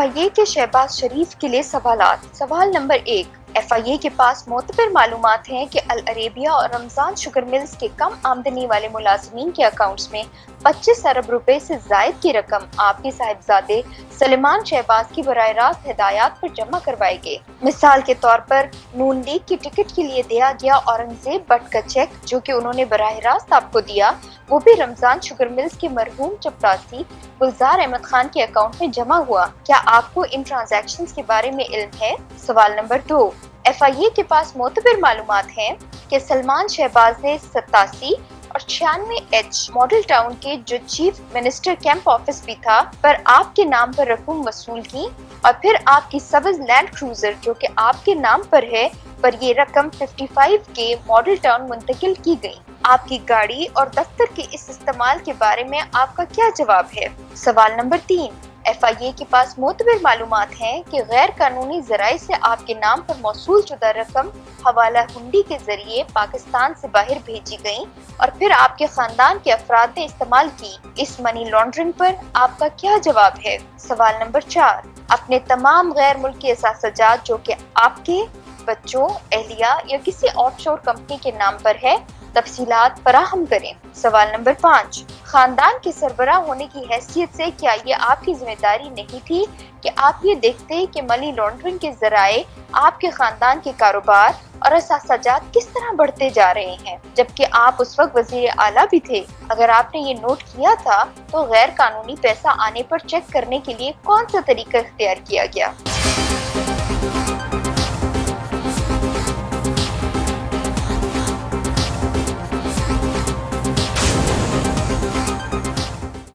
FIA کے शहबाज शरीफ के लिए सवालात। सवाल नंबर 1, FIA के पास मोतबर मालूमात हैं कि अल अरेबिया और रमजान शुगर मिल्स के कम आमदनी वाले मुलाजमीन के अकाउंट्स में 25 अरब रुपए से जायद की रकम आपके साहिबजादे सलेमान शहबाज की बराह रास्त हिदायत पर जमा करवाई गई। मिसाल के तौर पर नून लीग की टिकट के लिए दिया गया औरंगजेब भट्ट का चेक जो कि उन्होंने बराह रास्त आपको दिया, वो भी रमजान शुगर मिल्स के मरहूम चपरासी गुलजार अहमद खान के अकाउंट में जमा हुआ। क्या आपको इन ट्रांजैक्शंस के बारे में इल्म है? सवाल नंबर 2, FIA के पास मोतबर मालूमात हैं कि सलमान शहबाज ने 87 और 96H मॉडल टाउन के जो चीफ मिनिस्टर कैंप ऑफिस भी था पर आपके नाम पर रकूम वसूल की और फिर आपकी सब्ज लैंड क्रूजर जो कि आपके नाम पर है पर ये रकम 55 के मॉडल टाउन मुंतकिल की गई। आपकी गाड़ी और दफ्तर के इस इस्तेमाल के बारे में आपका क्या जवाब है? सवाल नंबर 3, FIA के पास मोतबर मालूमात हैं कि गैर कानूनी जराए से आपके नाम पर मौसूल शुदा रकम हवाला हुंडी के जरिए पाकिस्तान से बाहर भेजी गई और फिर आपके खानदान के अफराद ने इस्तेमाल की। इस मनी लॉन्ड्रिंग पर आपका क्या जवाब है? सवाल नंबर 4, अपने तमाम गैर मुल्की असासजात जो कि आपके बच्चों, एहलिया या किसी ऑफशोर कंपनी के नाम पर है, तफसीलात फराहम करें। सवाल नंबर 5, खानदान के सरबराह होने की हैसियत से क्या ये आपकी जिम्मेदारी नहीं थी कि आप ये देखते कि मनी लॉन्ड्रिंग के जराए आपके खानदान के कारोबार और असासजात किस तरह बढ़ते जा रहे हैं, जबकि आप उस वक्त वजीर आला भी थे? अगर आपने ये नोट किया था तो गैर कानूनी पैसा आने पर चेक करने के लिए कौन सा तरीका इख्तियार किया गया?